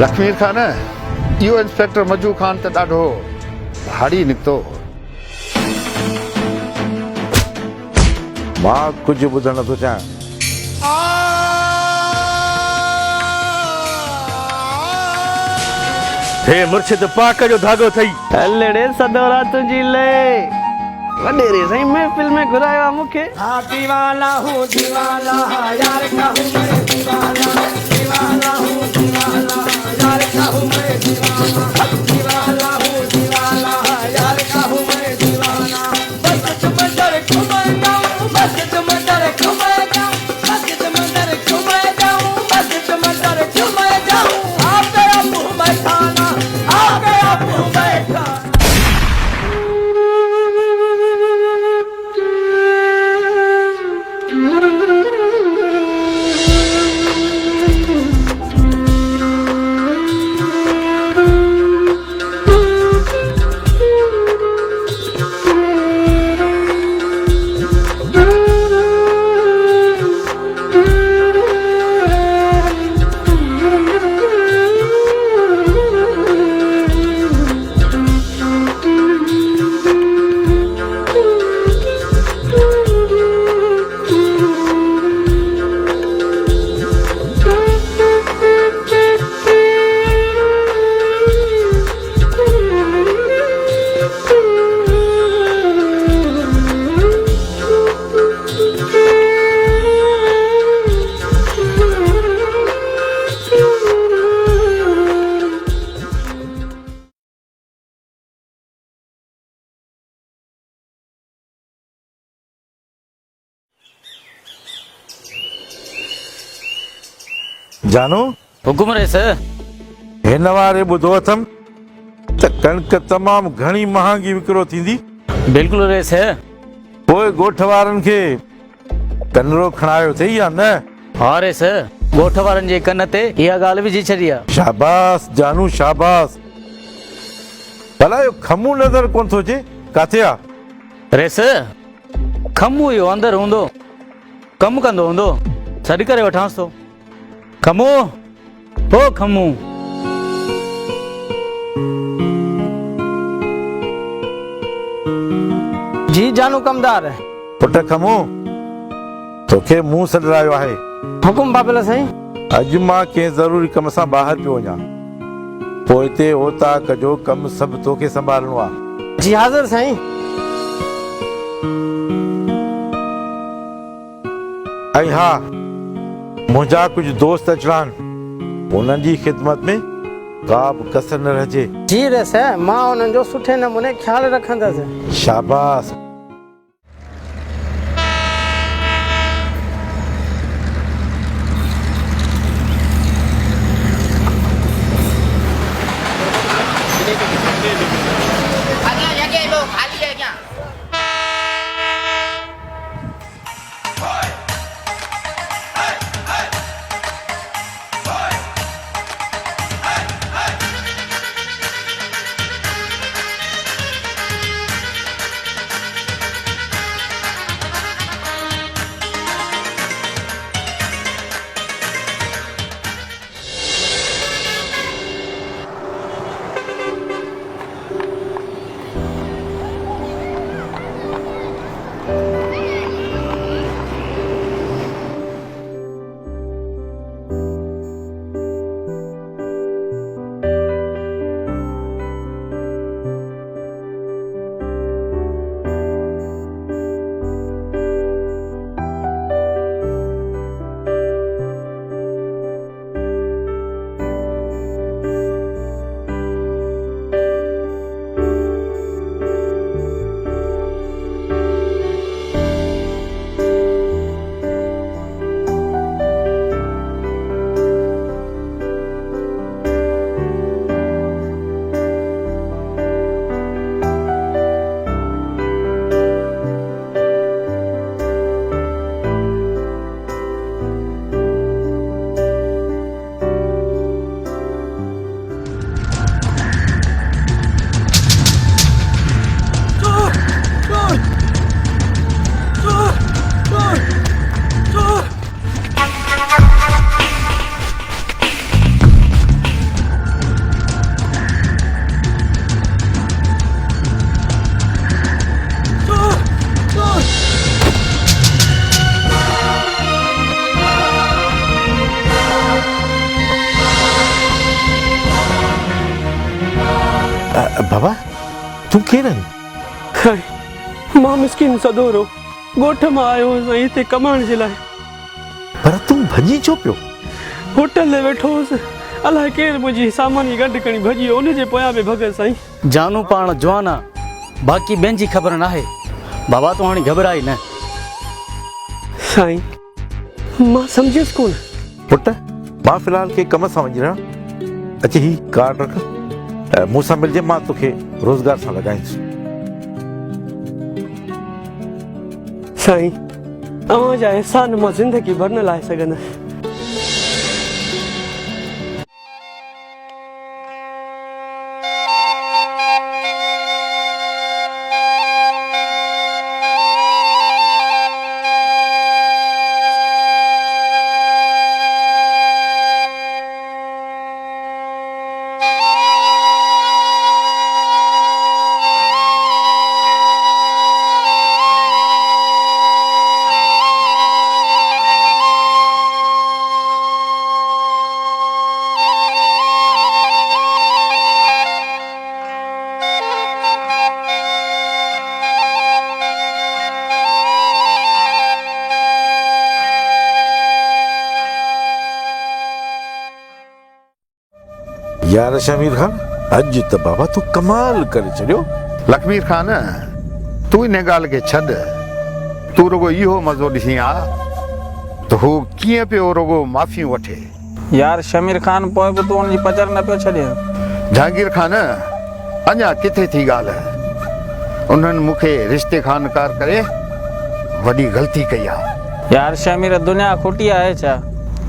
लक्ष्मीर खान इहो इंस्पेक्टर मजू खान त ॾाढो भारी निकितो। मां कुझु ॿुधण नथो चाहियां। हे मुर्शिद पाक जो धागो थई अल्लड़े सदोरा तुंहिंजी ले वॾेरे साईं महफ़िल में घुरायो आहे मूंखे। हाँ दीवाना हूँ दीवाना यार का हूँ मैं दीवाना दीवाना हूँ दीवाना यार का हूँ मैं दीवाना दीवाना हूँ दीवाना यार का हूँ मैं दीवाना। बस समंदर घूमे जाऊँ बस समंदर घूमे जाऊँ बस समंदर घूमे जाऊँ बस समंदर घूमे जाऊँ। आ गया मुँह में खाना आ गया मुँह में खाना। जानू हुकुम रे सर। हिन वारे ॿुधो अथमि त कणिक तमामु घणी महांगी विकिरो थींदी। बिल्कुलु रे सर। पोइ ॻोठ वारनि खे कनरो खणायो अथई या न? हा रे सर, ॻोठ वारनि जे कन ते इहा ॻाल्हि विझी छॾी आहे। शाबास जानू शाबास। भला इहो खमू नज़र कोन थो अचे, किथे आहे? रे सर खमू इहो अंदरि हूंदो, कमु कंदो हूंदो, सॾु करे वठांसि थो। खमू ओ खमू। जी जानू कमदार पुट खमू तोखे मूं सॾायो आहे। हुकुम बाबेला साईं। अॼु मां कंहिं ज़रूरी कम सां ॿाहिरि पियो वञा, पोइ हिते ओता कजो कमु सभु तोखे संभालणो आहे। जी हाज़िर साईं। ऐं हा मुंहिंजा कुझु दोस्त अचणा आहिनि, उन्हनि जी ख़िदमत में का बि कसर न रहिजे। जी रे साईं, मां उन्हनि जो सुठे नमूने ख्यालु रखंदसि। शाबाश। बाबा तूं केरु आहीं? हाय मां मिस्किन सदोरो ॻोठ मां आयो हुउसि हिते कमाइण जे लाइ। पर तूं भॼी छो पियो? होटल ते वेठो हुउसि, अलाए केरु मुंहिंजी सामान जी गॾु खणी भॼी वियो, उनजे पोयां बि भॻ साईं। जानू पाण जवान आहे, बाक़ी ॿियनि जी ख़बर न आहे। बाबा तूं हाणे घबराई न। साईं मां सम्झियुसि कोन। पुट मां फ़िलहाल के कम सां वञी रहियां। अचे ही कार्ड रख, मूंसां मिलजे, मां तोखे रोज़गार सां लॻाईंदुसि। साईं अव्हां जा एहसान मां ज़िंदगी भर न लाहे सघंदुसि। यार शमीर खान, अॼु त बाबा तूं कमाल करे छॾियो। लखमीर खान तूं इन ॻाल्हि खे छॾ, तूं रुगो इहो मज़ो ॾिसी आ त हू कीअं पियो रुगो माफ़ियूं वठे। यार शमीर खान पोइ बि तूं हुनजी पचर न पियो छॾे। जहांगीर खान अञा किथे थी ॻाल्हि, उन्हनि मूंखे रिश्ते खानकार करे वॾी ग़लती कई आहे। यार शमीर दुनिया खुटी आहे छा?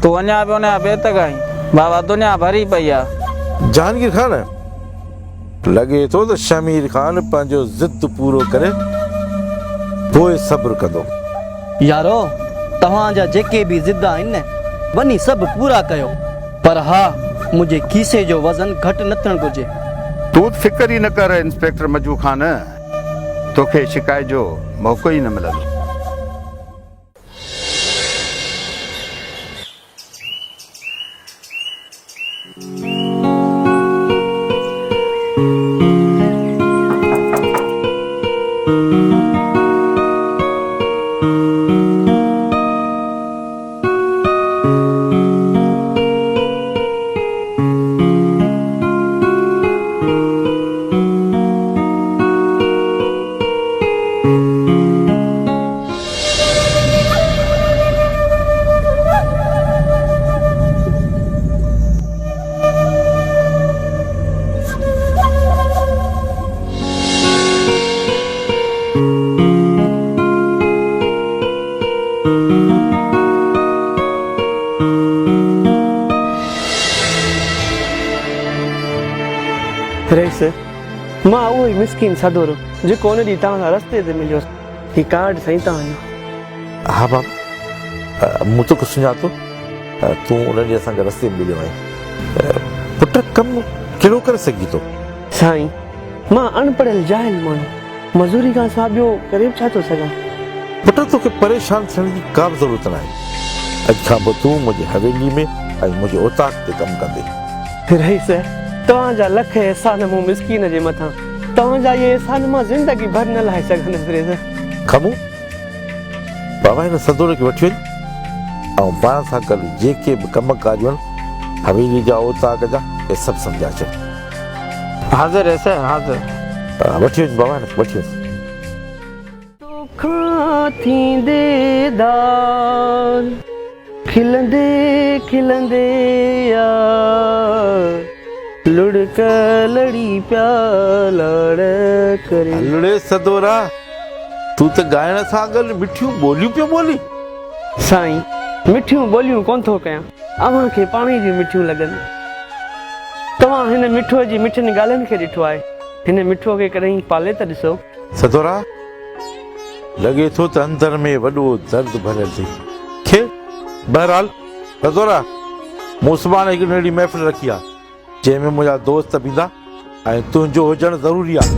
तूं अञा बि हुनजा बेत ॻाहीं। बाबा दुनिया भरी पई आहे। जहांगीर खान लॻे थो त शमीर खान पंहिंजो ज़िद पूरो करे पोइ सब्र कंदो। यारो तव्हांजा जेके बि ज़िद आहिनि न वञी सभु पूरा कयो, पर हा मुंहिंजे खीसे जो वज़न घटि न थियणु घुरिजे। तूं फिकर ई न कर इंस्पेक्टर मजू खान, तोखे शिकायत जो मौक़ो ई न मिलंदो। रईस मां उहो ई मिस्किन सदोरो जेको हुन ॾींहुं तव्हां सां रस्ते ते मिलियोसि। हीउ कार्ड साईं तव्हांजो। हा बाबा मूं तोखे सुञातो, तूं उन ॾींहुं असांखे रस्ते में मिलियो आहीं। पुट कमु कहिड़ो करे सघी थो? साईं मां अनपढ़ियल जाहिल माण्हू, मज़ूरी खां सवाइ ॿियो करे छा थो सघां। पुट तोखे परेशान थियण जी का बि ज़रूरत न आहे। अॼु खां पोइ तूं मुंहिंजी हवेली में ऐं मुंहिंजे उताक ते कमु कंदे। रईस तव्हांजा लख एहसान मूं मिस्किन जे मथां, तव्हांजा इहे एहसान मां ज़िंदगी भर न लाहे सघंदुसि। रईस खमू बाबा हिन सदोरे खे वठी वञ ऐं पाण सां गॾु जेके बि कम काज आहिनि हवेली जा उताक जा इहे सभु सम्झा अचनि। हाज़िर है सर, हाज़िर। वठी वञ बाबा, वठी वञ। तोखां थींदे दार खिलंदे खिलंदे यार लुढ़क लड़ी पिया लड़ करे। हलड़े सदोरा तूं त ॻाइण सां गॾु मिठियूं ॿोलियूं पियो ॿोली। साईं मिठियूं ॿोलियूं कोन थो कयां, अव्हां खे पाण ई जूं मिठियूं लॻनि। तव्हां हिन मिठो जी मिठियुनि ॻाल्हियुनि खे ॾिठो आहे, हिन मिठो खे कॾहिं पाले त ॾिसो। सदोरा लॻे थो त अंदर में वॾो दर्द भरियल थी। खे बहरहाल सदोरा मूं सुभाणे हिकु नंढी महफ़िल रखी आहे जंहिंमें मुंहिंजा दोस्त बि ईंदा ऐं तुंहिंजो हुजणु ज़रूरी आहे।